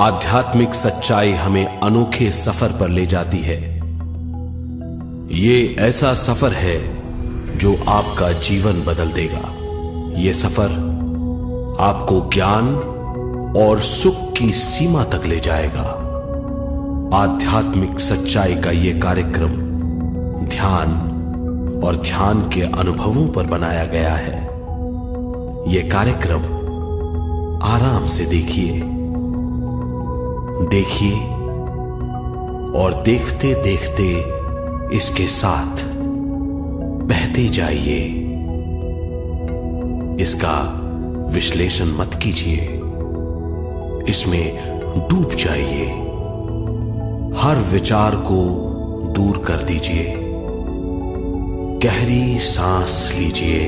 आध्यात्मिक सच्चाई हमें अनोखे सफर पर ले जाती है। ये ऐसा सफर है जो आपका जीवन बदल देगा। ये सफर आपको ज्ञान और सुख की सीमा तक ले जाएगा। आध्यात्मिक सच्चाई का ये कार्यक्रम ध्यान और ध्यान के अनुभवों पर बनाया गया है। ये कार्यक्रम आराम से देखिए और देखते देखते इसके साथ बहते जाइए। इसका विश्लेषण मत कीजिए, इसमें डूब जाइए। हर विचार को दूर कर दीजिए। गहरी सांस लीजिए।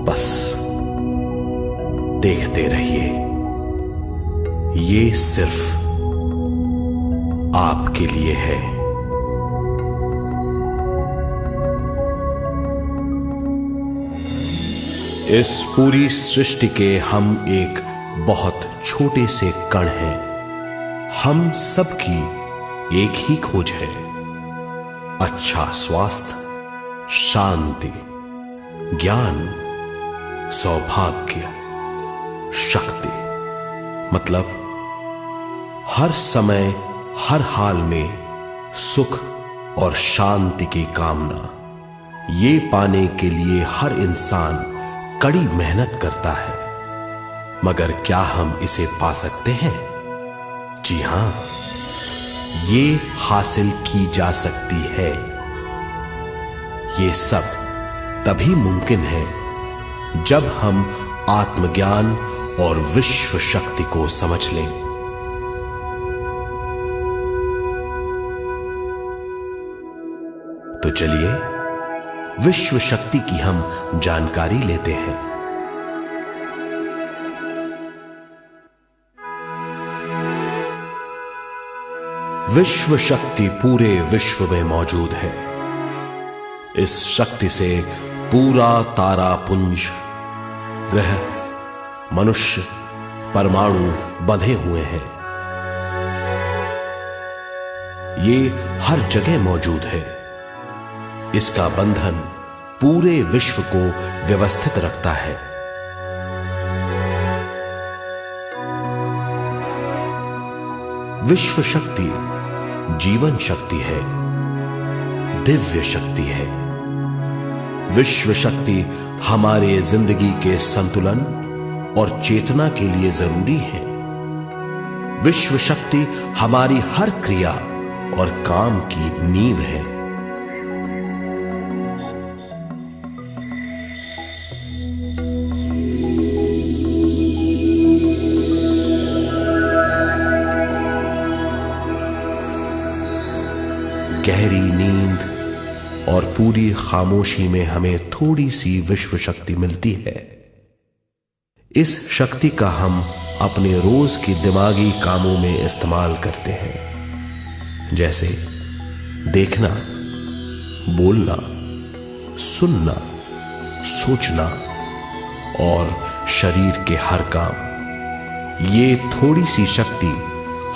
बस देखते रहिए। ये सिर्फ आपके लिए है। इस पूरी सृष्टि के हम एक बहुत छोटे से कण हैं। हम सबकी एक ही खोज है, अच्छा स्वास्थ्य, शांति, ज्ञान, सौभाग्य, शक्ति। मतलब हर समय हर हाल में सुख और शांति की कामना। ये पाने के लिए हर इंसान कड़ी मेहनत करता है, मगर क्या हम इसे पा सकते हैं? जी हां, ये हासिल की जा सकती है। ये सब तभी मुमकिन है जब हम आत्मज्ञान और विश्व शक्ति को समझ लें। तो चलिए विश्व शक्ति की हम जानकारी लेते हैं। विश्व शक्ति पूरे विश्व में मौजूद है। इस शक्ति से पूरा तारापुंज, ग्रह, मनुष्य, परमाणु बंधे हुए हैं। ये हर जगह मौजूद है। इसका बंधन पूरे विश्व को व्यवस्थित रखता है। विश्व शक्ति जीवन शक्ति है, दिव्य शक्ति है। विश्व शक्ति हमारे जिंदगी के संतुलन और चेतना के लिए जरूरी है। विश्व शक्ति हमारी हर क्रिया और काम की नींव है। गहरी नींद और पूरी खामोशी में हमें थोड़ी सी विश्व शक्ति मिलती है। इस शक्ति का हम अपने रोज के दिमागी कामों में इस्तेमाल करते हैं, जैसे देखना, बोलना, सुनना, सोचना और शरीर के हर काम। ये थोड़ी सी शक्ति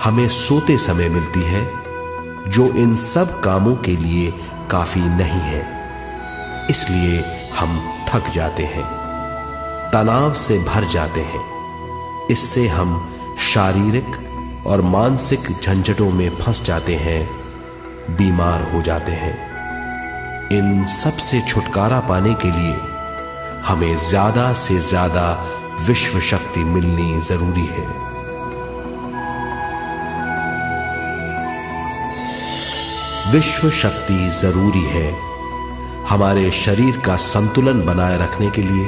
हमें सोते समय मिलती है, जो इन सब कामों के लिए काफी नहीं है। इसलिए हम थक जाते हैं, तनाव से भर जाते हैं। इससे हम शारीरिक और मानसिक झंझटों में फंस जाते हैं, बीमार हो जाते हैं। इन सब से छुटकारा पाने के लिए हमें ज्यादा से ज्यादा विश्व शक्ति मिलनी जरूरी है। विश्व शक्ति जरूरी है हमारे शरीर का संतुलन बनाए रखने के लिए,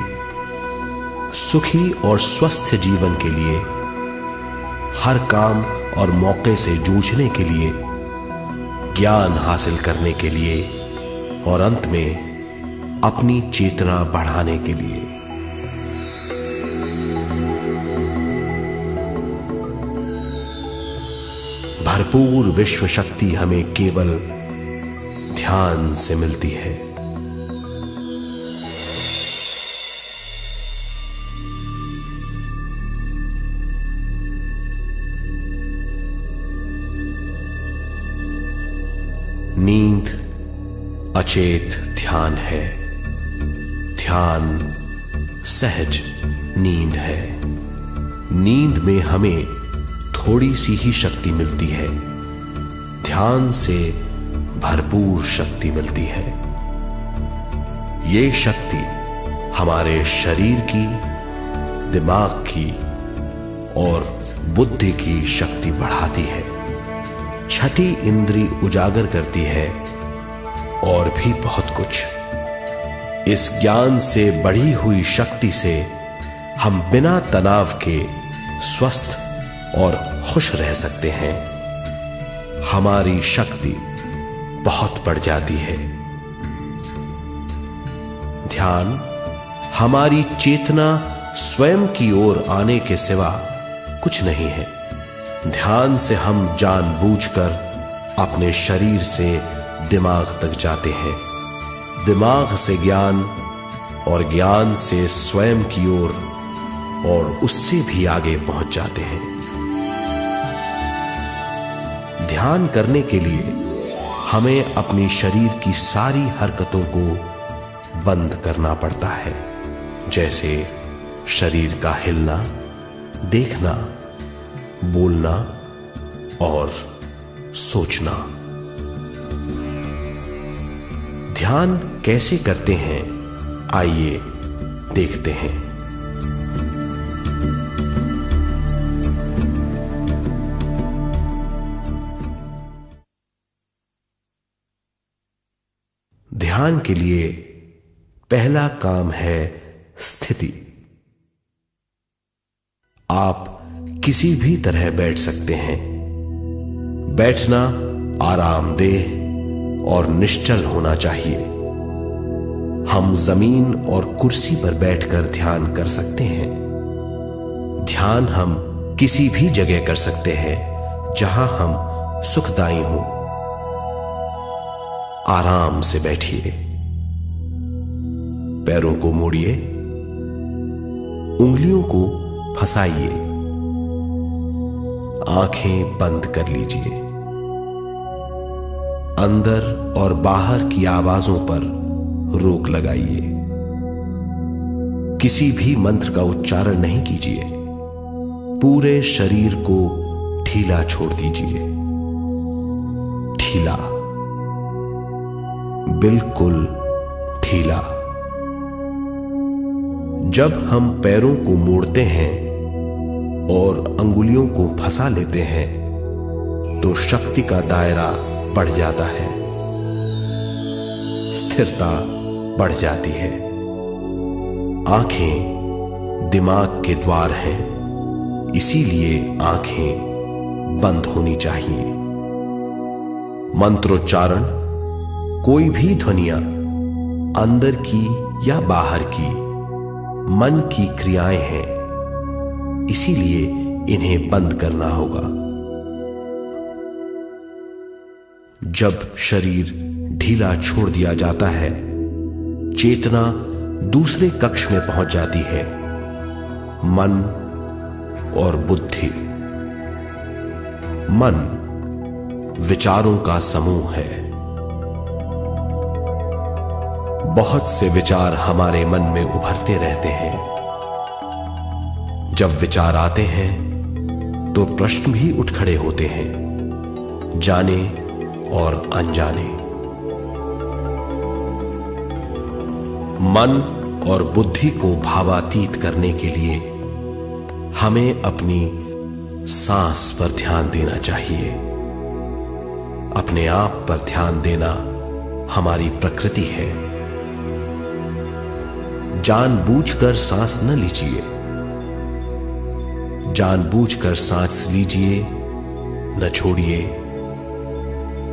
सुखी और स्वस्थ जीवन के लिए, हर काम और मौके से जूझने के लिए, ज्ञान हासिल करने के लिए और अंत में अपनी चेतना बढ़ाने के लिए। भरपूर विश्व शक्ति हमें केवल ध्यान से मिलती है। अचेत ध्यान है। ध्यान सहज नींद है। नींद में हमें थोड़ी सी ही शक्ति मिलती है, ध्यान से भरपूर शक्ति मिलती है। ये शक्ति हमारे शरीर की, दिमाग की और बुद्धि की शक्ति बढ़ाती है। छठी इंद्री उजागर करती है और भी बहुत कुछ। इस ज्ञान से बढ़ी हुई शक्ति से हम बिना तनाव के स्वस्थ और खुश रह सकते हैं। हमारी शक्ति बहुत बढ़ जाती है। ध्यान हमारी चेतना स्वयं की ओर आने के सिवा कुछ नहीं है। ध्यान से हम जानबूझकर अपने शरीर से दिमाग तक जाते हैं, दिमाग से ज्ञान और ज्ञान से स्वयं की ओर और उससे भी आगे पहुंच जाते हैं। ध्यान करने के लिए हमें अपनी शरीर की सारी हरकतों को बंद करना पड़ता है, जैसे शरीर का हिलना, देखना, बोलना और सोचना। ध्यान कैसे करते हैं, आइए देखते हैं। ध्यान के लिए पहला काम है स्थिति। आप किसी भी तरह बैठ सकते हैं। बैठना आरामदेह और निश्चल होना चाहिए। हम जमीन और कुर्सी पर बैठकर ध्यान कर सकते हैं। ध्यान हम किसी भी जगह कर सकते हैं जहां हम सुखदायी हों। आराम से बैठिए, पैरों को मोड़िए, उंगलियों को फंसाइए, आंखें बंद कर लीजिए। अंदर और बाहर की आवाजों पर रोक लगाइए। किसी भी मंत्र का उच्चारण नहीं कीजिए। पूरे शरीर को ढीला छोड़ दीजिए। ढीला, बिल्कुल ढीला। जब हम पैरों को मोड़ते हैं और अंगुलियों को फंसा लेते हैं तो शक्ति का दायरा बढ़ जाता है, स्थिरता बढ़ जाती है। आंखें दिमाग के द्वार हैं, इसीलिए आंखें बंद होनी चाहिए। मंत्रोच्चारण, कोई भी ध्वनियां अंदर की या बाहर की मन की क्रियाएं हैं, इसीलिए इन्हें बंद करना होगा। जब शरीर ढीला छोड़ दिया जाता है, चेतना दूसरे कक्ष में पहुंच जाती है। मन और बुद्धि। मन विचारों का समूह है। बहुत से विचार हमारे मन में उभरते रहते हैं। जब विचार आते हैं तो प्रश्न भी उठ खड़े होते हैं, जाने और अनजाने। मन और बुद्धि को भावातीत करने के लिए हमें अपनी सांस पर ध्यान देना चाहिए। अपने आप पर ध्यान देना हमारी प्रकृति है। जानबूझकर सांस न लीजिए। जानबूझकर सांस लीजिए, न छोड़िए।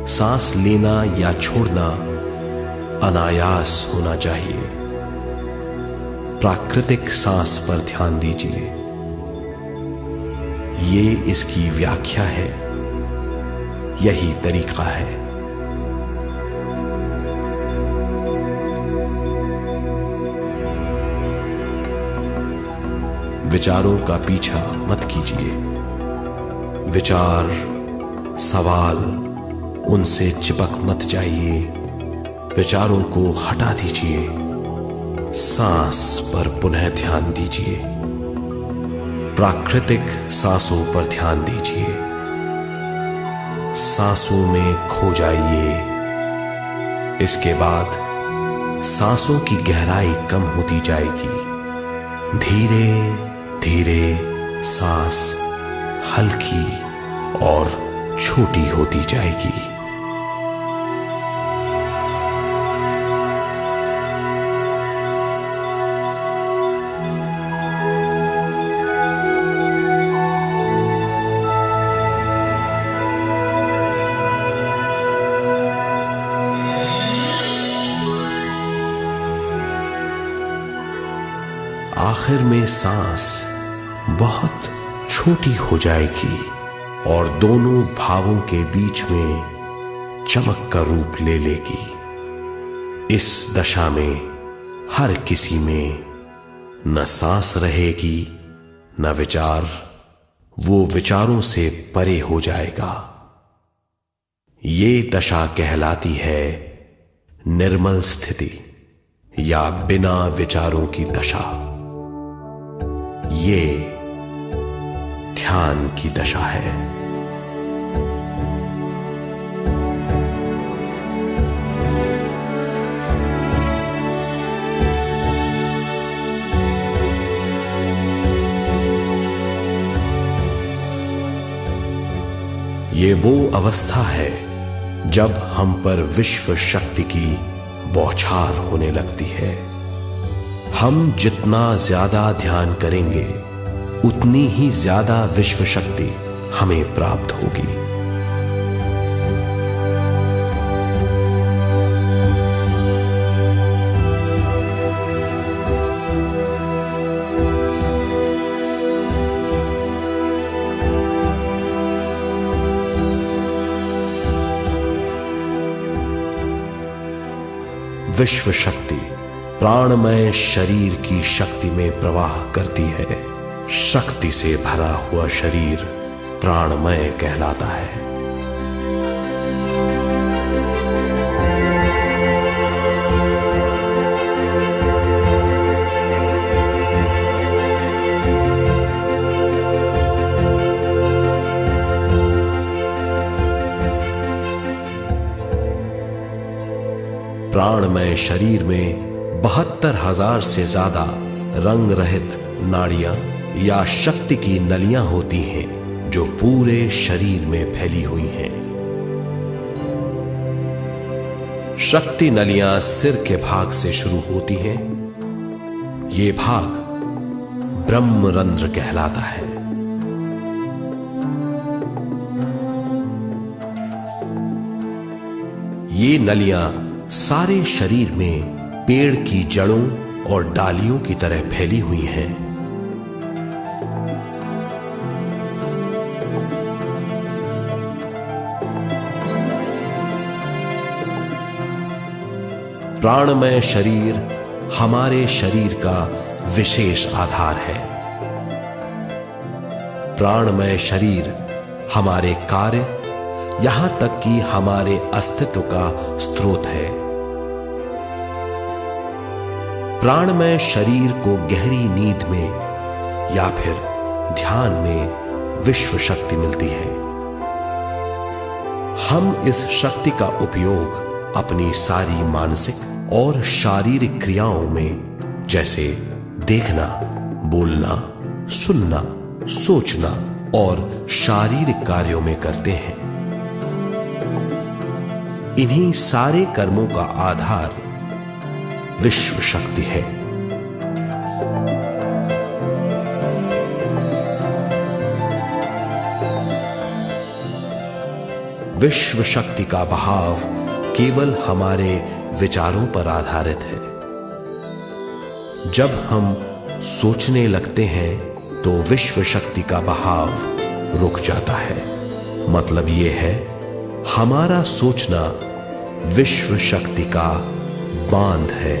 सांस लेना या छोड़ना अनायास होना चाहिए। प्राकृतिक सांस पर ध्यान दीजिए। ये इसकी व्याख्या है, यही तरीका है। विचारों का पीछा मत कीजिए। विचार, सवाल, उनसे चिपक मत जाइए। विचारों को हटा दीजिए। सांस पर पुनः ध्यान दीजिए। प्राकृतिक सांसों पर ध्यान दीजिए। सांसों में खो जाइए। इसके बाद सांसों की गहराई कम होती जाएगी। धीरे धीरे सांस हल्की और छोटी होती जाएगी। आखिर में सांस बहुत छोटी हो जाएगी और दोनों भावों के बीच में चमक का रूप ले लेगी। इस दशा में हर किसी में न सांस रहेगी न विचार। वो विचारों से परे हो जाएगा। ये दशा कहलाती है निर्मल स्थिति या बिना विचारों की दशा। ये ध्यान की दशा है। ये वो अवस्था है जब हम पर विश्व शक्ति की बौछार होने लगती है। हम जितना ज्यादा ध्यान करेंगे उतनी ही ज्यादा विश्व शक्ति हमें प्राप्त होगी। विश्व शक्ति प्राणमय शरीर की शक्ति में प्रवाह करती है। शक्ति से भरा हुआ शरीर प्राणमय कहलाता है। प्राणमय शरीर में 72,000 से ज्यादा रंग रहित नाड़ियां या शक्ति की नलियां होती हैं जो पूरे शरीर में फैली हुई हैं। शक्ति नलियां सिर के भाग से शुरू होती हैं। ये भाग ब्रह्मरंध्र कहलाता है। ये नलियां सारे शरीर में पेड़ की जड़ों और डालियों की तरह फैली हुई हैं। प्राणमय शरीर हमारे शरीर का विशेष आधार है। प्राणमय शरीर हमारे कार्य यहां तक कि हमारे अस्तित्व का स्रोत है। प्राणमय शरीर को गहरी नींद में या फिर ध्यान में विश्व शक्ति मिलती है। हम इस शक्ति का उपयोग अपनी सारी मानसिक और शारीरिक क्रियाओं में जैसे देखना, बोलना, सुनना, सोचना और शारीरिक कार्यों में करते हैं। इन्हीं सारे कर्मों का आधार विश्व शक्ति है। विश्व शक्ति का बहाव केवल हमारे विचारों पर आधारित है। जब हम सोचने लगते हैं तो विश्व शक्ति का बहाव रुक जाता है। मतलब यह है, हमारा सोचना विश्व शक्ति का बांध है।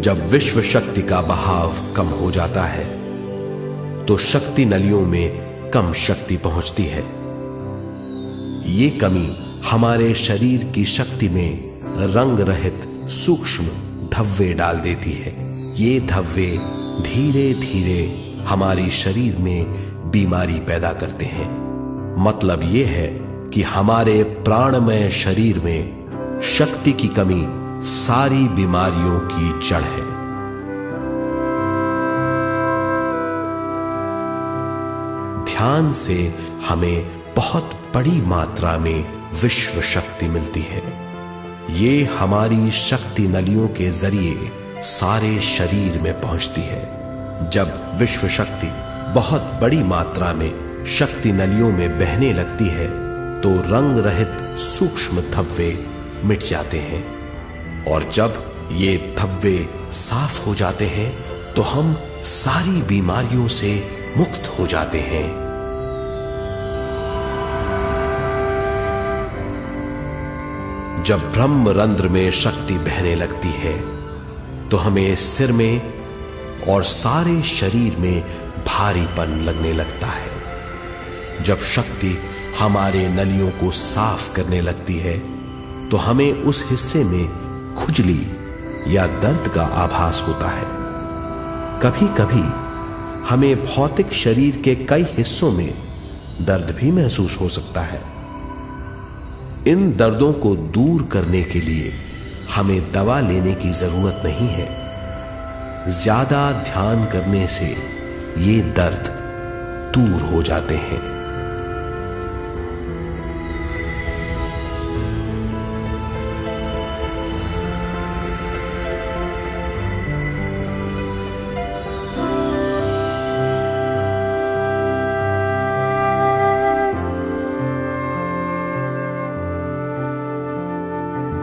जब विश्व शक्ति का बहाव कम हो जाता है तो शक्ति नलियों में कम शक्ति पहुंचती है। ये कमी हमारे शरीर की शक्ति में रंग रहित सूक्ष्म धब्बे डाल देती है। ये धब्बे धीरे धीरे हमारे शरीर में बीमारी पैदा करते हैं। मतलब यह है कि हमारे प्राणमय शरीर में शक्ति की कमी सारी बीमारियों की जड़ है। ध्यान से हमें बहुत बड़ी मात्रा में विश्व शक्ति मिलती है। ये हमारी शक्ति नलियों के जरिए सारे शरीर में पहुंचती है। जब विश्व शक्ति बहुत बड़ी मात्रा में शक्ति नलियों में बहने लगती है तो रंग रहित सूक्ष्म धब्बे मिट जाते हैं, और जब ये धब्बे साफ हो जाते हैं तो हम सारी बीमारियों से मुक्त हो जाते हैं। जब ब्रह्म रंध्र में शक्ति बहने लगती है तो हमें सिर में और सारे शरीर में भारीपन लगने लगता है। जब शक्ति हमारे नलियों को साफ करने लगती है तो हमें उस हिस्से में खुजली या दर्द का आभास होता है। कभी कभी हमें भौतिक शरीर के कई हिस्सों में दर्द भी महसूस हो सकता है। इन दर्दों को दूर करने के लिए हमें दवा लेने की जरूरत नहीं है। ज्यादा ध्यान करने से ये दर्द दूर हो जाते हैं।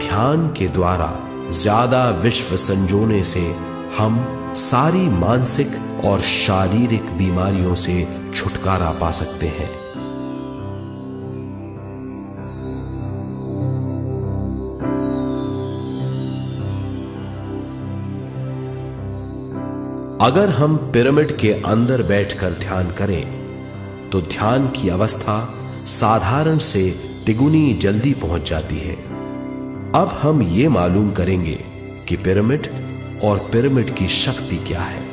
ध्यान के द्वारा ज्यादा विश्व संजोने से हम सारी मानसिक और शारीरिक बीमारियों से छुटकारा पा सकते हैं। अगर हम पिरामिड के अंदर बैठकर ध्यान करें तो ध्यान की अवस्था साधारण से तिगुनी जल्दी पहुंच जाती है। अब हम ये मालूम करेंगे कि पिरामिड और पिरामिड की शक्ति क्या है।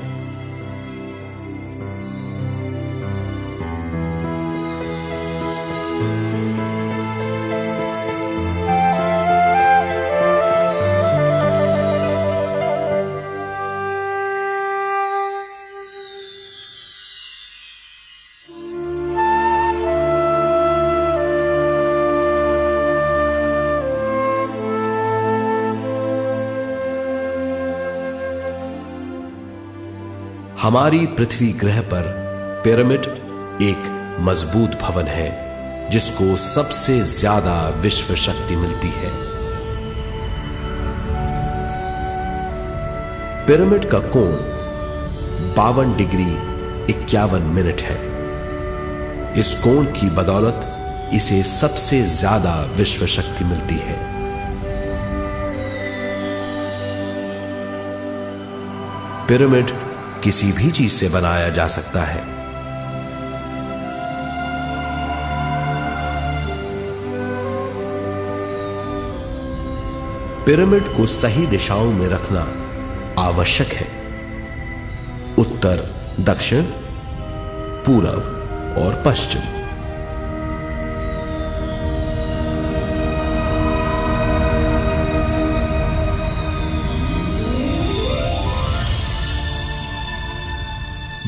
हमारी पृथ्वी ग्रह पर पिरामिड एक मजबूत भवन है जिसको सबसे ज्यादा विश्व शक्ति मिलती है। पिरामिड का कोण 52 डिग्री 51 मिनट है। इस कोण की बदौलत इसे सबसे ज्यादा विश्व शक्ति मिलती है। पिरामिड किसी भी चीज से बनाया जा सकता है। पिरामिड को सही दिशाओं में रखना आवश्यक है। उत्तर, दक्षिण, पूरब और पश्चिम।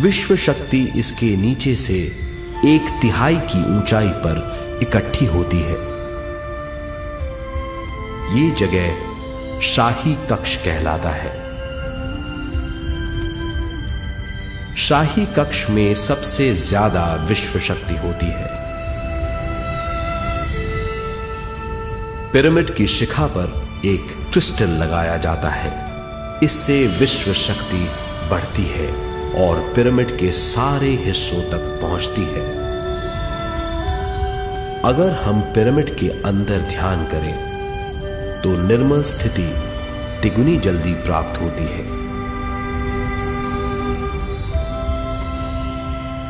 विश्व शक्ति इसके नीचे से 1/3 की ऊंचाई पर इकट्ठी होती है। ये जगह शाही कक्ष कहलाता है। शाही कक्ष में सबसे ज्यादा विश्व शक्ति होती है। पिरामिड की शिखा पर एक क्रिस्टल लगाया जाता है। इससे विश्व शक्ति बढ़ती है और पिरामिड के सारे हिस्सों तक पहुंचती है। अगर हम पिरामिड के अंदर ध्यान करें तो निर्मल स्थिति तिगुनी जल्दी प्राप्त होती है।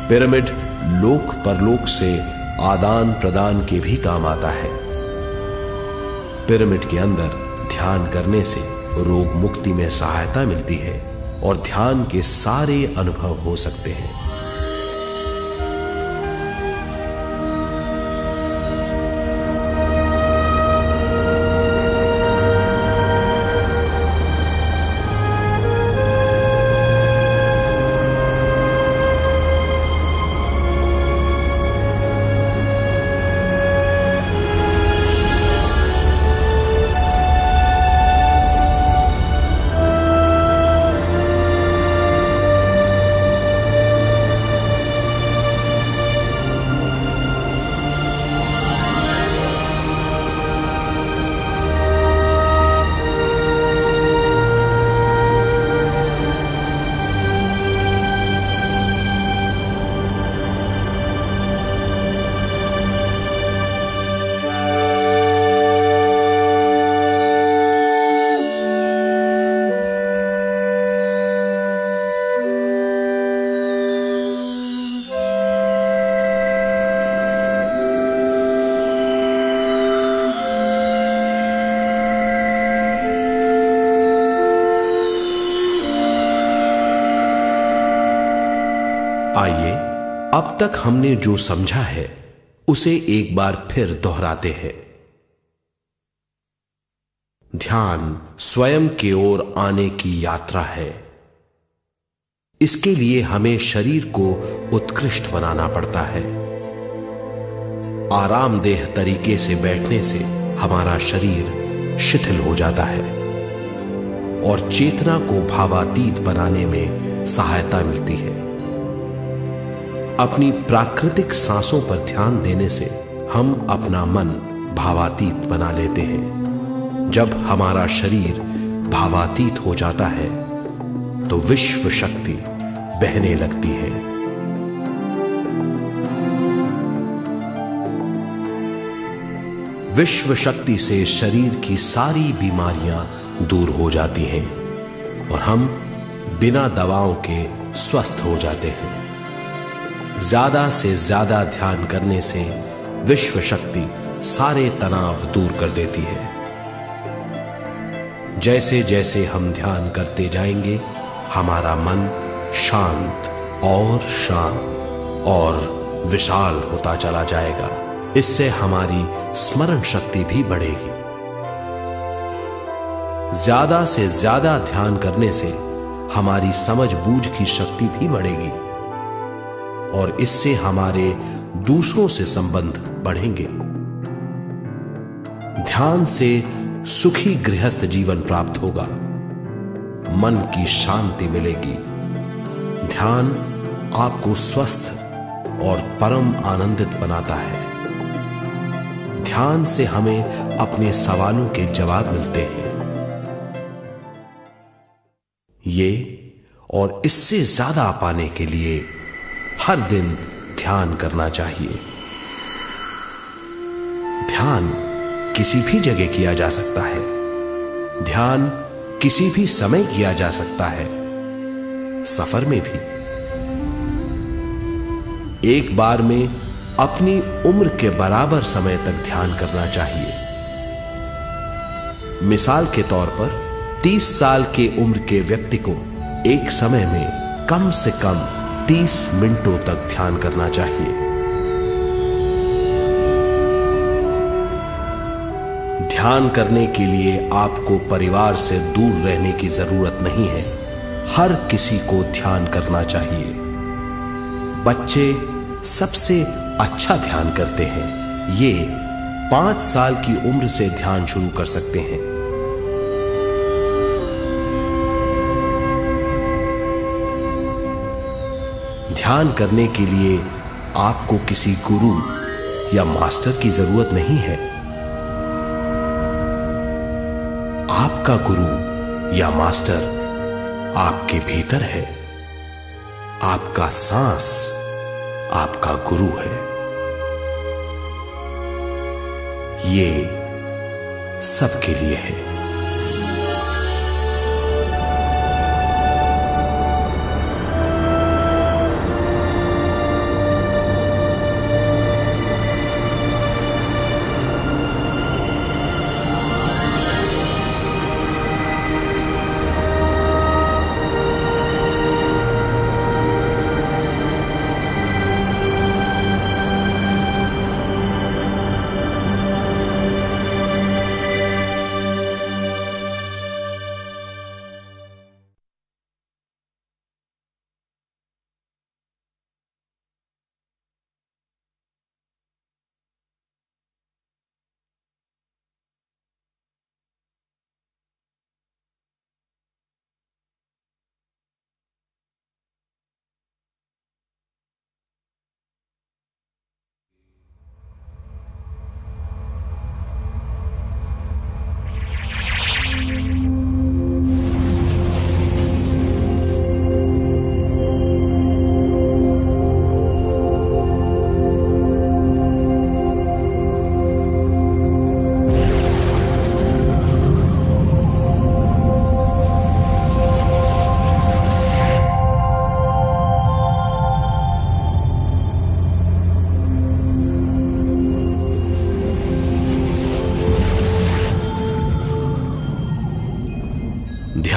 पिरामिड लोक परलोक से आदान प्रदान के भी काम आता है। पिरामिड के अंदर ध्यान करने से रोग मुक्ति में सहायता मिलती है और ध्यान के सारे अनुभव हो सकते हैं। आइए अब तक हमने जो समझा है उसे एक बार फिर दोहराते हैं। ध्यान स्वयं की ओर आने की यात्रा है। इसके लिए हमें शरीर को उत्कृष्ट बनाना पड़ता है। आरामदेह तरीके से बैठने से हमारा शरीर शिथिल हो जाता है और चेतना को भावातीत बनाने में सहायता मिलती है। अपनी प्राकृतिक सांसों पर ध्यान देने से हम अपना मन भावातीत बना लेते हैं। जब हमारा शरीर भावातीत हो जाता है तो विश्व शक्ति बहने लगती है। विश्व शक्ति से शरीर की सारी बीमारियां दूर हो जाती हैं और हम बिना दवाओं के स्वस्थ हो जाते हैं। ज्यादा से ज्यादा ध्यान करने से विश्व शक्ति सारे तनाव दूर कर देती है। जैसे जैसे हम ध्यान करते जाएंगे हमारा मन शांत और विशाल होता चला जाएगा। इससे हमारी स्मरण शक्ति भी बढ़ेगी। ज्यादा से ज्यादा ध्यान करने से हमारी समझ बूझ की शक्ति भी बढ़ेगी और इससे हमारे दूसरों से संबंध बढ़ेंगे। ध्यान से सुखी गृहस्थ जीवन प्राप्त होगा, मन की शांति मिलेगी। ध्यान आपको स्वस्थ और परम आनंदित बनाता है। ध्यान से हमें अपने सवालों के जवाब मिलते हैं। ये और इससे ज्यादा पाने के लिए हर दिन ध्यान करना चाहिए। ध्यान किसी भी जगह किया जा सकता है। ध्यान किसी भी समय किया जा सकता है, सफर में भी। एक बार में अपनी उम्र के बराबर समय तक ध्यान करना चाहिए। मिसाल के तौर पर 30 साल के उम्र के व्यक्ति को एक समय में कम से कम 30 मिनटों तक ध्यान करना चाहिए। ध्यान करने के लिए आपको परिवार से दूर रहने की जरूरत नहीं है। हर किसी को ध्यान करना चाहिए। बच्चे सबसे अच्छा ध्यान करते हैं। ये 5 साल की उम्र से ध्यान शुरू कर सकते हैं। ध्यान करने के लिए आपको किसी गुरु या मास्टर की जरूरत नहीं है। आपका गुरु या मास्टर आपके भीतर है। आपका सांस आपका गुरु है। ये सबके लिए है।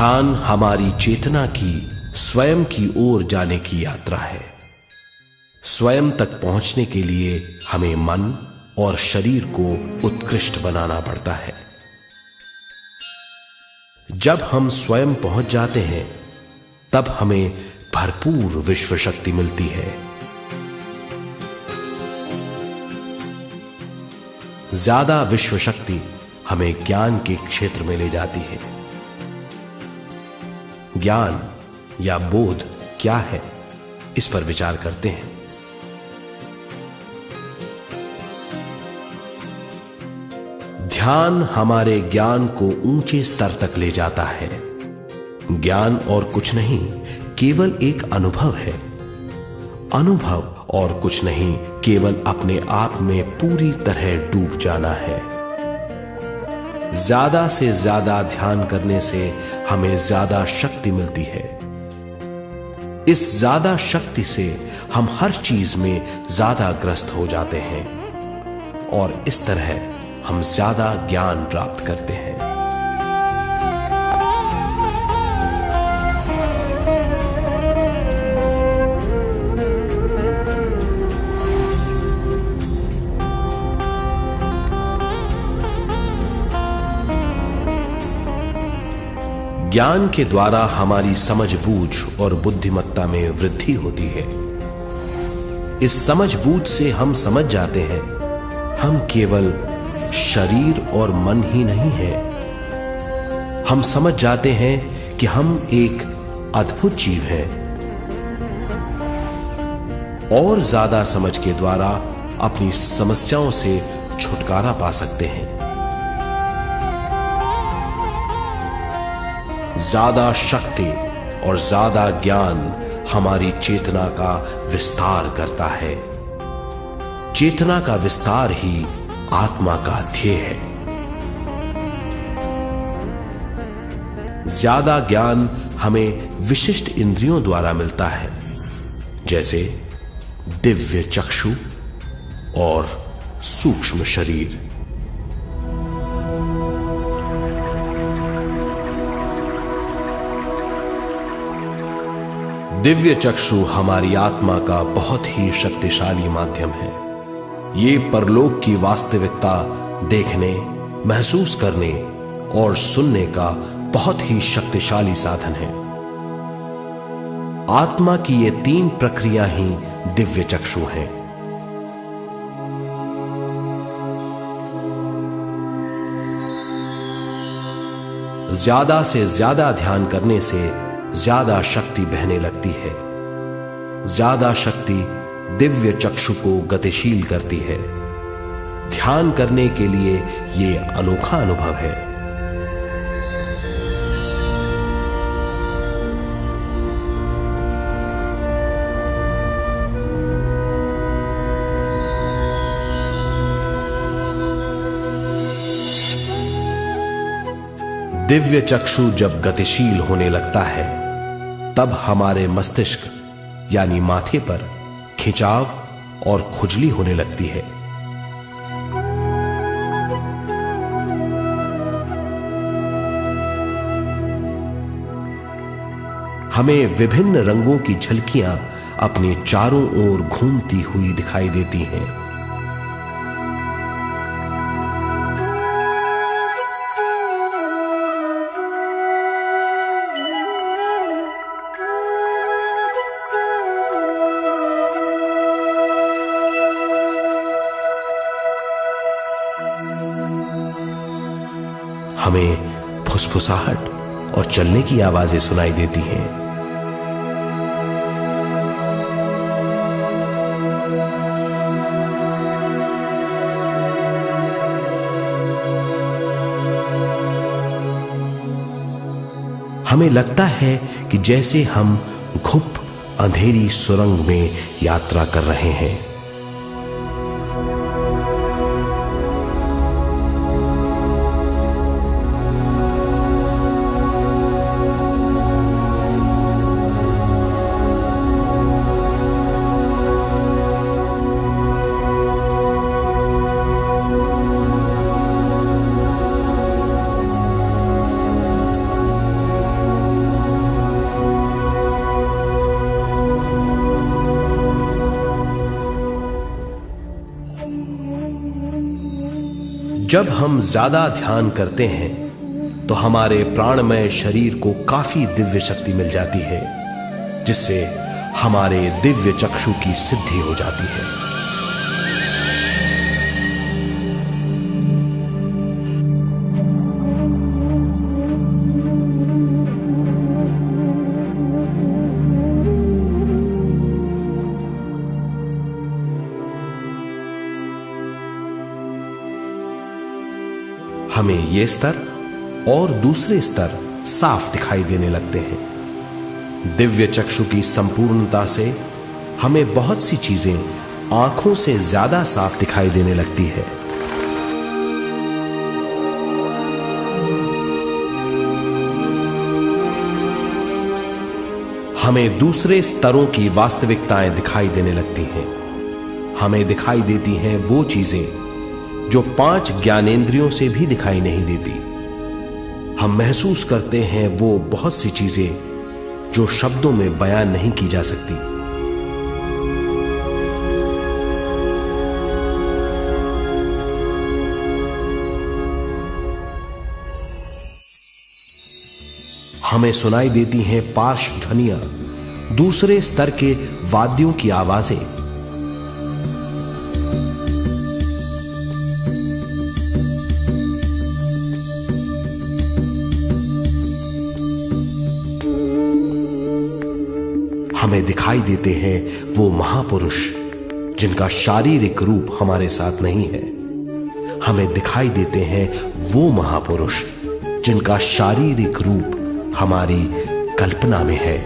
ध्यान हमारी चेतना की स्वयं की ओर जाने की यात्रा है। स्वयं तक पहुंचने के लिए हमें मन और शरीर को उत्कृष्ट बनाना पड़ता है। जब हम स्वयं पहुंच जाते हैं तब हमें भरपूर विश्व शक्ति मिलती है। ज्यादा विश्व शक्ति हमें ज्ञान के क्षेत्र में ले जाती है। ज्ञान या बोध क्या है, इस पर विचार करते हैं। ध्यान हमारे ज्ञान को ऊंचे स्तर तक ले जाता है। ज्ञान और कुछ नहीं, केवल एक अनुभव है। अनुभव और कुछ नहीं, केवल अपने आप में पूरी तरह डूब जाना है। ज्यादा से ज्यादा ध्यान करने से हमें ज्यादा शक्ति मिलती है। इस ज्यादा शक्ति से हम हर चीज में ज्यादा ग्रस्त हो जाते हैं और इस तरह हम ज्यादा ज्ञान प्राप्त करते हैं। ज्ञान के द्वारा हमारी समझबूझ और बुद्धिमत्ता में वृद्धि होती है। इस समझबूझ से हम समझ जाते हैं हम केवल शरीर और मन ही नहीं है। हम समझ जाते हैं कि हम एक अद्भुत जीव हैं। और ज्यादा समझ के द्वारा अपनी समस्याओं से छुटकारा पा सकते हैं। ज्यादा शक्ति और ज्यादा ज्ञान हमारी चेतना का विस्तार करता है। चेतना का विस्तार ही आत्मा का ध्येय है। ज्यादा ज्ञान हमें विशिष्ट इंद्रियों द्वारा मिलता है, जैसे दिव्य चक्षु और सूक्ष्म शरीर। दिव्य चक्षु हमारी आत्मा का बहुत ही शक्तिशाली माध्यम है। ये परलोक की वास्तविकता देखने, महसूस करने और सुनने का बहुत ही शक्तिशाली साधन है। आत्मा की ये तीन प्रक्रिया ही दिव्य चक्षु हैं। ज्यादा से ज्यादा ध्यान करने से ज्यादा शक्ति बहने लगती है। ज्यादा शक्ति दिव्य चक्षु को गतिशील करती है। ध्यान करने के लिए यह अनोखा अनुभव है। दिव्य चक्षु जब गतिशील होने लगता है तब हमारे मस्तिष्क यानी माथे पर खिंचाव और खुजली होने लगती है। हमें विभिन्न रंगों की झलकियां अपने चारों ओर घूमती हुई दिखाई देती हैं। हमें फुसफुसाहट और चलने की आवाजें सुनाई देती हैं। हमें लगता है कि जैसे हम घुप अंधेरी सुरंग में यात्रा कर रहे हैं। जब हम ज्यादा ध्यान करते हैं तो हमारे प्राणमय शरीर को काफी दिव्य शक्ति मिल जाती है, जिससे हमारे दिव्य चक्षु की सिद्धि हो जाती है। हमें ये स्तर और दूसरे स्तर साफ दिखाई देने लगते हैं। दिव्य चक्षु की संपूर्णता से हमें बहुत सी चीजें आंखों से ज्यादा साफ दिखाई देने लगती है। हमें दूसरे स्तरों की वास्तविकताएं दिखाई देने लगती हैं। हमें दिखाई देती हैं वो चीजें जो 5 ज्ञानेंद्रियों से भी दिखाई नहीं देती। हम महसूस करते हैं वो बहुत सी चीजें जो शब्दों में बयान नहीं की जा सकती। हमें सुनाई देती हैं पार्श्व ध्वनियां, दूसरे स्तर के वाद्यों की आवाजें। हमें दिखाई देते हैं वो महापुरुष जिनका शारीरिक रूप हमारे साथ नहीं है। हमें दिखाई देते हैं वो महापुरुष जिनका शारीरिक रूप हमारी कल्पना में है।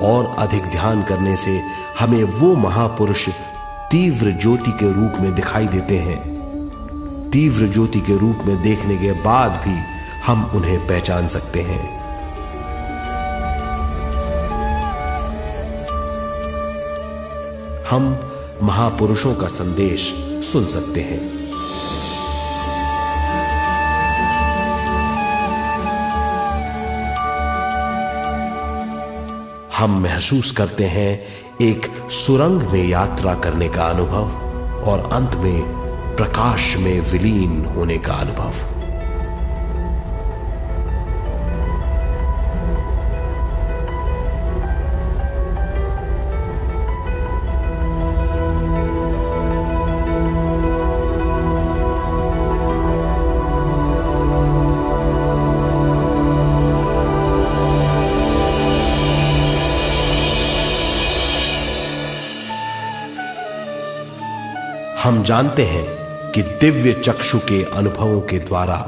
और अधिक ध्यान करने से हमें वो महापुरुष तीव्र ज्योति के रूप में दिखाई देते हैं। तीव्र ज्योति के रूप में देखने के बाद भी हम उन्हें पहचान सकते हैं। हम महापुरुषों का संदेश सुन सकते हैं। हम महसूस करते हैं एक सुरंग में यात्रा करने का अनुभव और अंत में प्रकाश में विलीन होने का अनुभव। हम जानते हैं कि दिव्य चक्षु के अनुभवों के द्वारा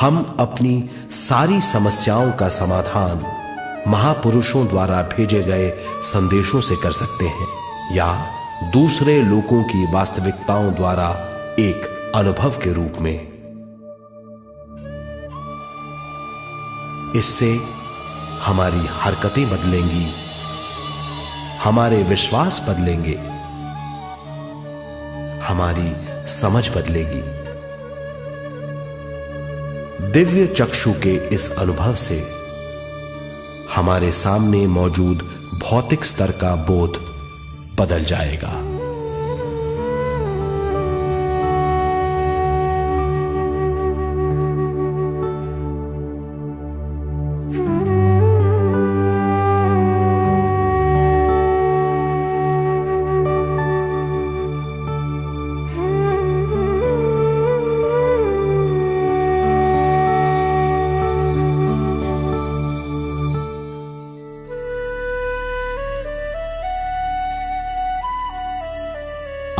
हम अपनी सारी समस्याओं का समाधान महापुरुषों द्वारा भेजे गए संदेशों से कर सकते हैं या दूसरे लोगों की वास्तविकताओं द्वारा एक अनुभव के रूप में। इससे हमारी हरकतें बदलेंगी, हमारे विश्वास बदलेंगे, हमारी समझ बदलेगी। दिव्य चक्षु के इस अनुभव से हमारे सामने मौजूद भौतिक स्तर का बोध बदल जाएगा।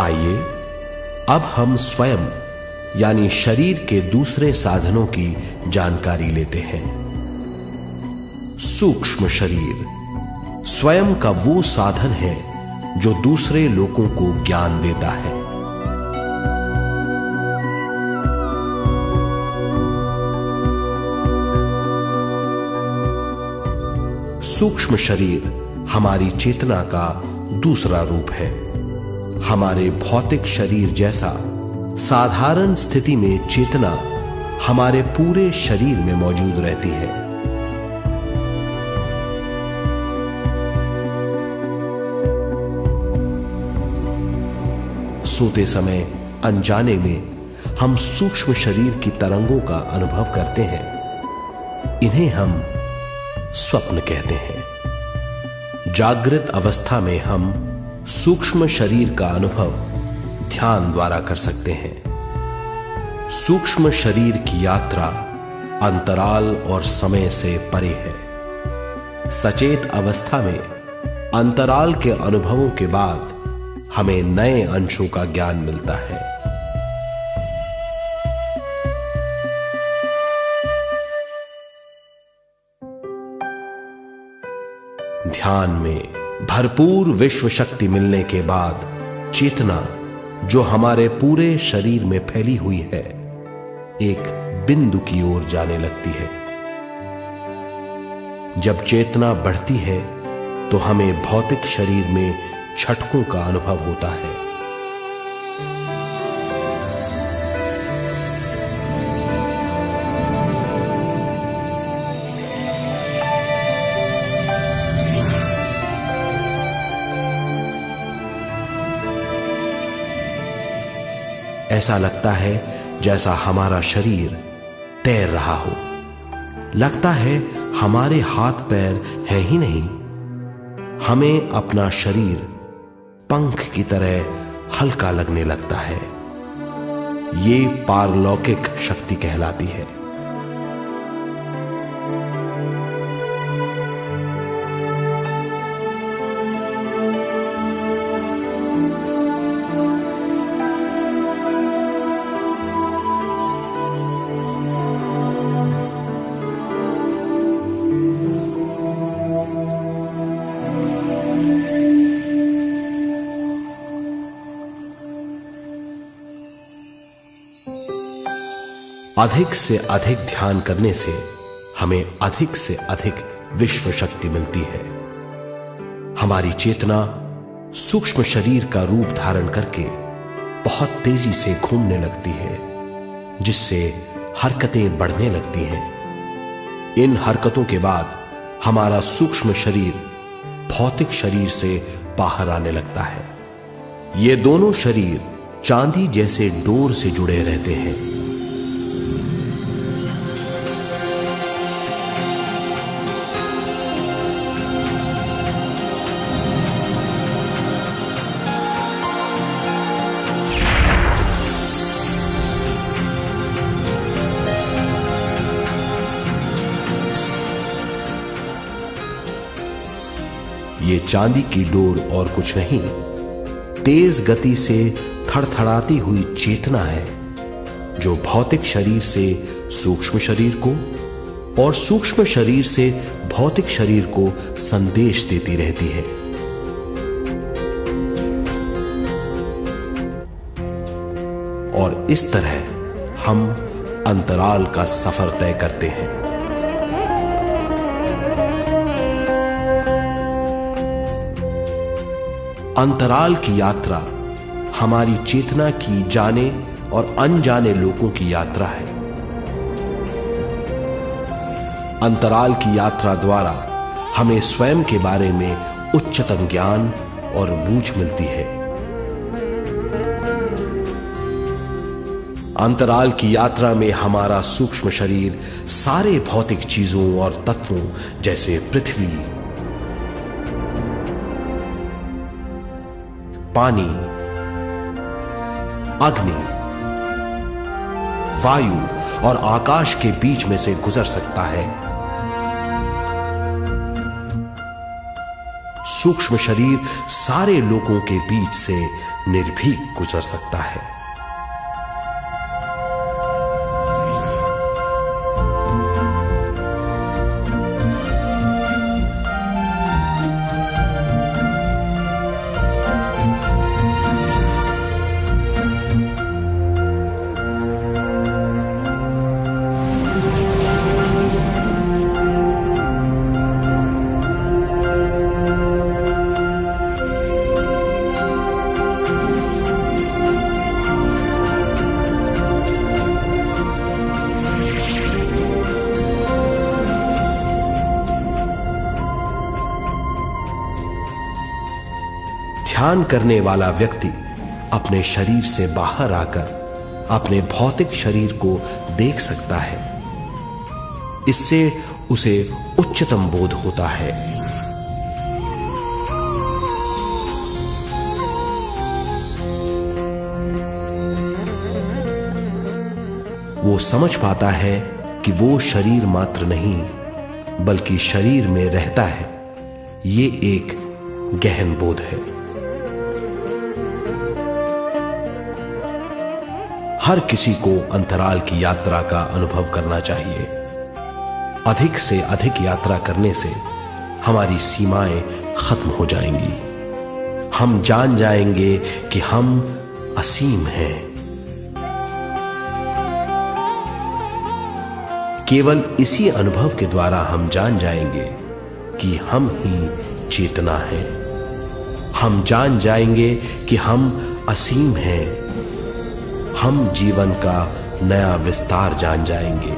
आइए अब हम स्वयं यानी शरीर के दूसरे साधनों की जानकारी लेते हैं। सूक्ष्म शरीर स्वयं का वो साधन है जो दूसरे लोगों को ज्ञान देता है। सूक्ष्म शरीर हमारी चेतना का दूसरा रूप है। हमारे भौतिक शरीर जैसा साधारण स्थिति में चेतना हमारे पूरे शरीर में मौजूद रहती है। सोते समय अनजाने में हम सूक्ष्म शरीर की तरंगों का अनुभव करते हैं। इन्हें हम स्वप्न कहते हैं। जागृत अवस्था में हम सूक्ष्म शरीर का अनुभव ध्यान द्वारा कर सकते हैं। सूक्ष्म शरीर की यात्रा अंतराल और समय से परे है। सचेत अवस्था में अंतराल के अनुभवों के बाद हमें नए अंशों का ज्ञान मिलता है। ध्यान में भरपूर विश्व शक्ति मिलने के बाद चेतना जो हमारे पूरे शरीर में फैली हुई है, एक बिंदु की ओर जाने लगती है। जब चेतना बढ़ती है तो हमें भौतिक शरीर में झटकों का अनुभव होता है। ऐसा लगता है जैसा हमारा शरीर तैर रहा हो। लगता है हमारे हाथ पैर है ही नहीं। हमें अपना शरीर पंख की तरह हल्का लगने लगता है। ये पारलौकिक शक्ति कहलाती है। अधिक से अधिक ध्यान करने से हमें अधिक से अधिक विश्व शक्ति मिलती है। हमारी चेतना सूक्ष्म शरीर का रूप धारण करके बहुत तेजी से घूमने लगती है, जिससे हरकतें बढ़ने लगती हैं। इन हरकतों के बाद हमारा सूक्ष्म शरीर भौतिक शरीर से बाहर आने लगता है। ये दोनों शरीर चांदी जैसे डोर से जुड़े रहते हैं। ये चांदी की डोर और कुछ नहीं, तेज गति से थड़थड़ाती हुई चेतना है, जो भौतिक शरीर से सूक्ष्म शरीर को और सूक्ष्म शरीर से भौतिक शरीर को संदेश देती रहती है। और इस तरह हम अंतराल का सफर तय करते हैं। अंतराल की यात्रा हमारी चेतना की जाने और अनजाने लोगों की यात्रा है। अंतराल की यात्रा द्वारा हमें स्वयं के बारे में उच्चतम ज्ञान और बूझ मिलती है। अंतराल की यात्रा में हमारा सूक्ष्म शरीर सारे भौतिक चीजों और तत्वों जैसे पृथ्वी, पानी, अग्नि, वायु और आकाश के बीच में से गुजर सकता है। सूक्ष्म शरीर सारे लोगों के बीच से निर्भीक गुजर सकता है। ध्यान करने वाला व्यक्ति अपने शरीर से बाहर आकर अपने भौतिक शरीर को देख सकता है। इससे उसे उच्चतम बोध होता है। वो समझ पाता है कि वो शरीर मात्र नहीं बल्कि शरीर में रहता है। ये एक गहन बोध है। हर किसी को अंतराल की यात्रा का अनुभव करना चाहिए। अधिक से अधिक यात्रा करने से हमारी सीमाएं खत्म हो जाएंगी। हम जान जाएंगे कि हम असीम हैं। केवल इसी अनुभव के द्वारा हम जान जाएंगे कि हम ही चेतना है। हम जान जाएंगे कि हम असीम हैं। हम जीवन का नया विस्तार जान जाएंगे।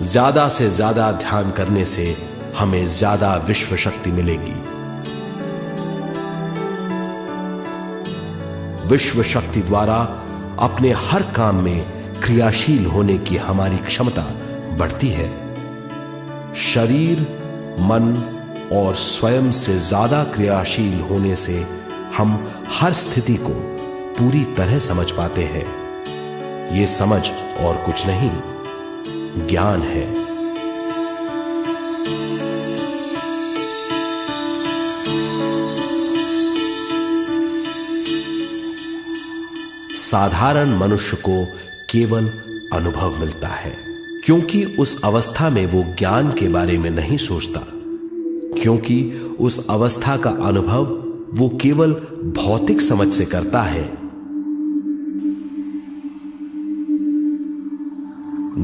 ज्यादा से ज्यादा ध्यान करने से हमें ज्यादा विश्व शक्ति मिलेगी। विश्व शक्ति द्वारा अपने हर काम में क्रियाशील होने की हमारी क्षमता बढ़ती है। शरीर, मन और स्वयं से ज्यादा क्रियाशील होने से हम हर स्थिति को पूरी तरह समझ पाते हैं। ये समझ और कुछ नहीं, ज्ञान है। साधारण मनुष्य को केवल अनुभव मिलता है, क्योंकि उस अवस्था में वो ज्ञान के बारे में नहीं सोचता, क्योंकि उस अवस्था का अनुभव वो केवल भौतिक समझ से करता है।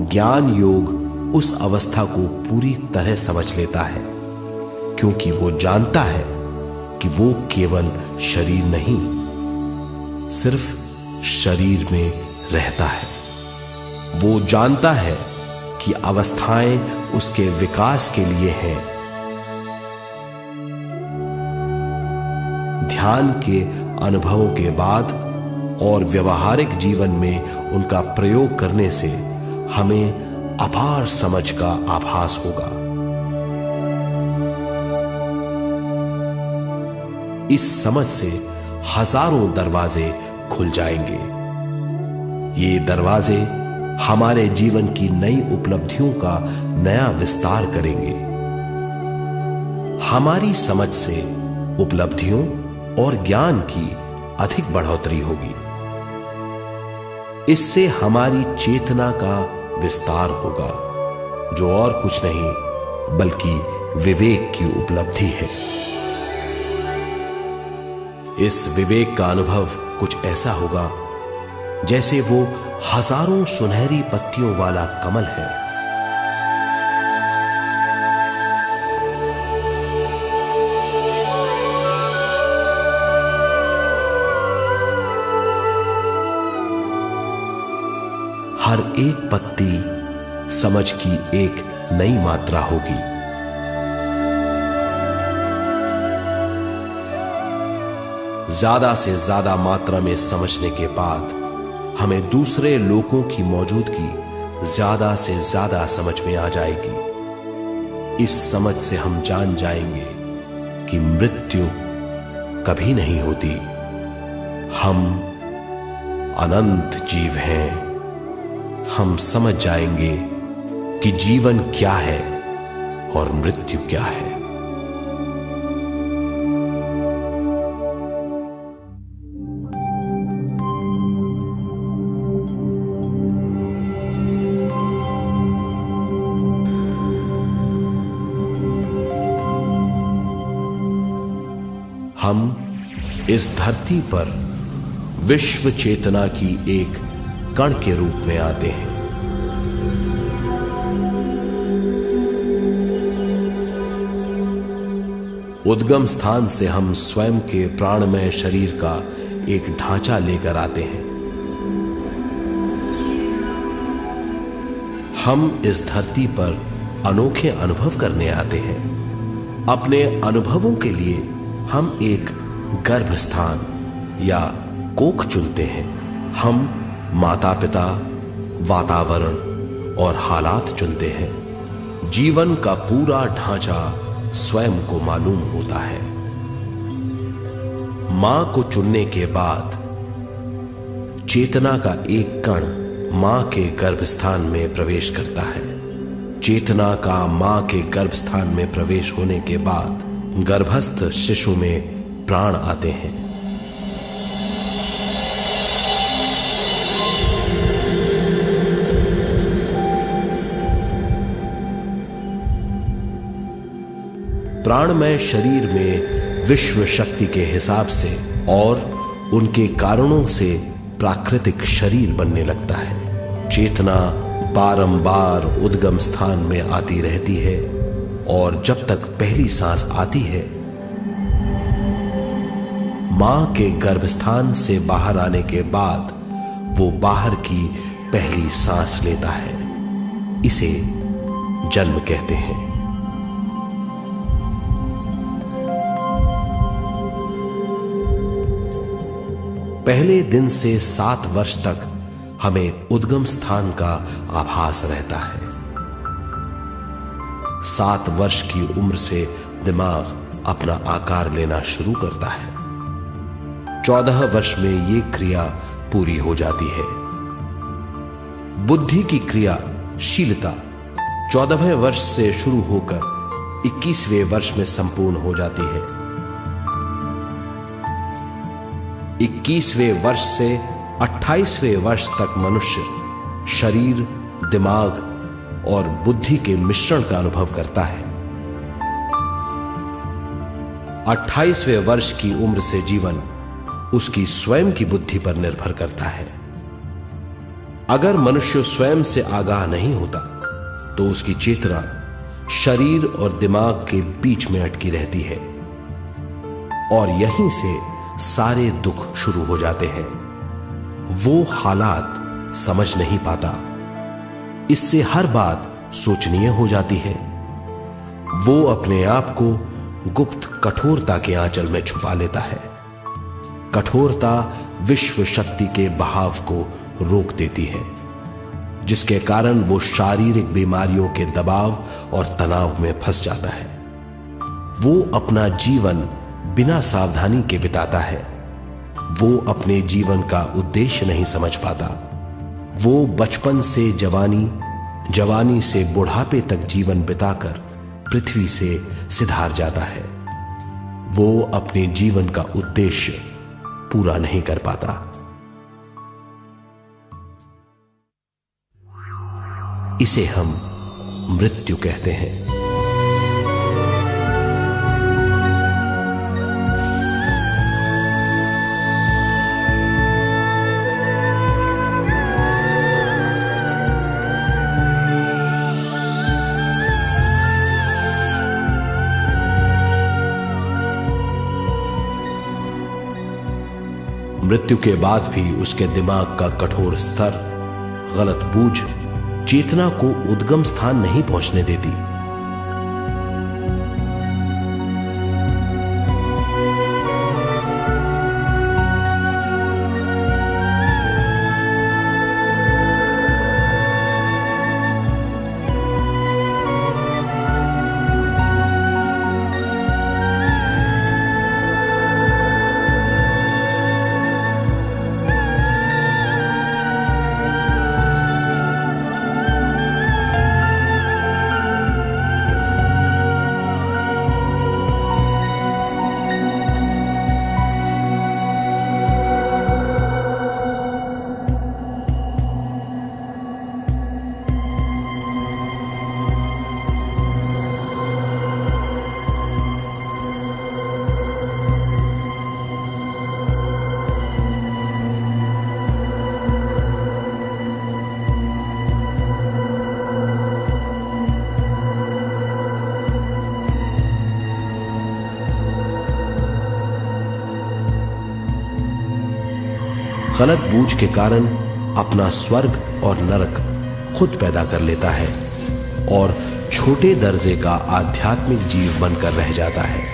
ज्ञान योग उस अवस्था को पूरी तरह समझ लेता है, क्योंकि वो जानता है कि वो केवल शरीर नहीं, सिर्फ शरीर में रहता है। वो जानता है कि अवस्थाएं उसके विकास के लिए हैं। ध्यान के अनुभवों के बाद और व्यवहारिक जीवन में उनका प्रयोग करने से हमें अपार समझ का आभास होगा। इस समझ से हजारों दरवाजे खुल जाएंगे। ये दरवाजे हमारे जीवन की नई उपलब्धियों का नया विस्तार करेंगे। हमारी समझ से उपलब्धियों और ज्ञान की अधिक बढ़ोतरी होगी। इससे हमारी चेतना का विस्तार होगा, जो और कुछ नहीं बल्कि विवेक की उपलब्धि है। इस विवेक का अनुभव कुछ ऐसा होगा जैसे वो हजारों सुनहरी पत्तियों वाला कमल है। हर एक पत्ती समझ की एक नई मात्रा होगी। ज्यादा से ज्यादा मात्रा में समझने के बाद हमें दूसरे लोगों की मौजूदगी ज्यादा से ज्यादा समझ में आ जाएगी। इस समझ से हम जान जाएंगे कि मृत्यु कभी नहीं होती। हम अनंत जीव हैं। हम समझ जाएंगे कि जीवन क्या है और मृत्यु क्या है। हम इस धरती पर विश्व चेतना की एक कण के रूप में आते हैं। उद्गम स्थान से हम स्वयं के प्राणमय शरीर का एक ढांचा लेकर आते हैं। हम इस धरती पर अनोखे अनुभव करने आते हैं। अपने अनुभवों के लिए हम एक गर्भ स्थान या कोख चुनते हैं। हम माता पिता, वातावरण और हालात चुनते हैं। जीवन का पूरा ढांचा स्वयं को मालूम होता है। मां को चुनने के बाद चेतना का एक कण मां के गर्भस्थान में प्रवेश करता है। चेतना का मां के गर्भस्थान में प्रवेश होने के बाद गर्भस्थ शिशु में प्राण आते हैं। प्राणमय शरीर में विश्व शक्ति के हिसाब से और उनके कारणों से प्राकृतिक शरीर बनने लगता है। चेतना बारंबार उद्गम स्थान में आती रहती है और जब तक पहली सांस आती है, मां के गर्भस्थान से बाहर आने के बाद वो बाहर की पहली सांस लेता है। इसे जन्म कहते हैं। पहले दिन से 7 वर्ष तक हमें उद्गम स्थान का आभास रहता है। 7 वर्ष की उम्र से दिमाग अपना आकार लेना शुरू करता है। 14 वर्ष में यह क्रिया पूरी हो जाती है। बुद्धि की क्रियाशीलता 14वें वर्ष से शुरू होकर 21वें वर्ष में संपूर्ण हो जाती है। 21वें वर्ष से 28वें वर्ष तक मनुष्य शरीर, दिमाग और बुद्धि के मिश्रण का अनुभव करता है। 28वें वर्ष की उम्र से जीवन उसकी स्वयं की बुद्धि पर निर्भर करता है। अगर मनुष्य स्वयं से आगाह नहीं होता तो उसकी चेतना शरीर और दिमाग के बीच में अटकी रहती है और यहीं से सारे दुख शुरू हो जाते हैं। वो हालात समझ नहीं पाता, इससे हर बात सोचनीय हो जाती है। वो अपने आप को गुप्त कठोरता के आंचल में छुपा लेता है। कठोरता विश्व शक्ति के बहाव को रोक देती है, जिसके कारण वो शारीरिक बीमारियों के दबाव और तनाव में फंस जाता है। वो अपना जीवन बिना सावधानी के बिताता है। वो अपने जीवन का उद्देश्य नहीं समझ पाता। वो बचपन से जवानी, जवानी से बुढ़ापे तक जीवन बिताकर पृथ्वी से सिधार जाता है। वो अपने जीवन का उद्देश्य पूरा नहीं कर पाता। इसे हम मृत्यु कहते हैं। मृत्यु के बाद भी उसके दिमाग का कठोर स्तर, गलत बूझ चेतना को उद्गम स्थान नहीं पहुंचने देती। गलत बूझ के कारण अपना स्वर्ग और नरक खुद पैदा कर लेता है और छोटे दर्जे का आध्यात्मिक जीव बनकर रह जाता है।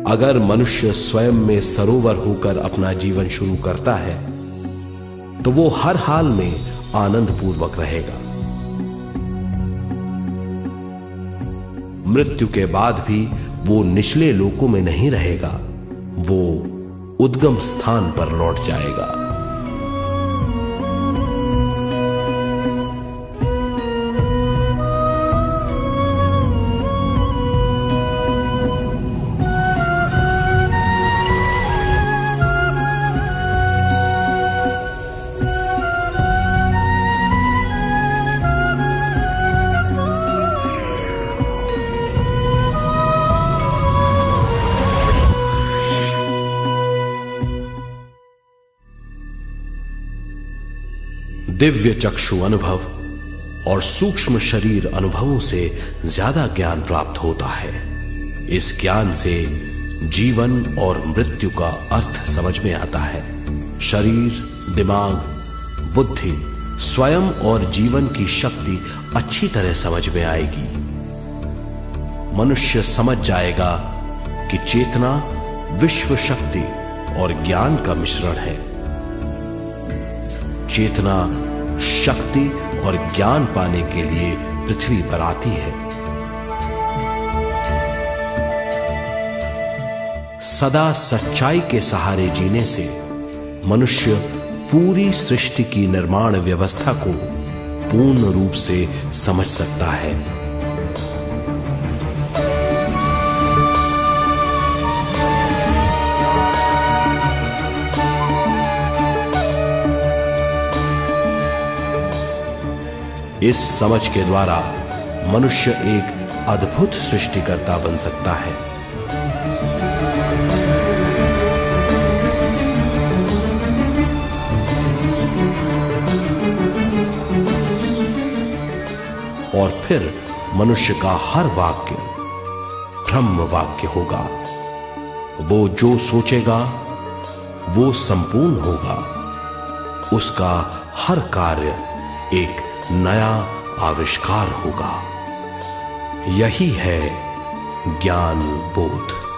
अगर मनुष्य स्वयं में सरोवर होकर अपना जीवन शुरू करता है तो वो हर हाल में आनंद पूर्वक रहेगा। मृत्यु के बाद भी वो निचले लोकों में नहीं रहेगा, वो उद्गम स्थान पर लौट जाएगा। दिव्य चक्षु अनुभव और सूक्ष्म शरीर अनुभवों से ज्यादा ज्ञान प्राप्त होता है। इस ज्ञान से जीवन और मृत्यु का अर्थ समझ में आता है। शरीर, दिमाग, बुद्धि, स्वयं और जीवन की शक्ति अच्छी तरह समझ में आएगी। मनुष्य समझ जाएगा कि चेतना विश्व शक्ति और ज्ञान का मिश्रण है। चेतना शक्ति और ज्ञान पाने के लिए पृथ्वी पर आती है। सदा सच्चाई के सहारे जीने से मनुष्य पूरी सृष्टि की निर्माण व्यवस्था को पूर्ण रूप से समझ सकता है। इस समझ के द्वारा मनुष्य एक अद्भुत सृष्टिकर्ता बन सकता है। और फिर मनुष्य का हर वाक्य ब्रह्म वाक्य होगा। वो जो सोचेगा वो संपूर्ण होगा। उसका हर कार्य एक नया आविष्कार होगा। यही है ज्ञान बोध।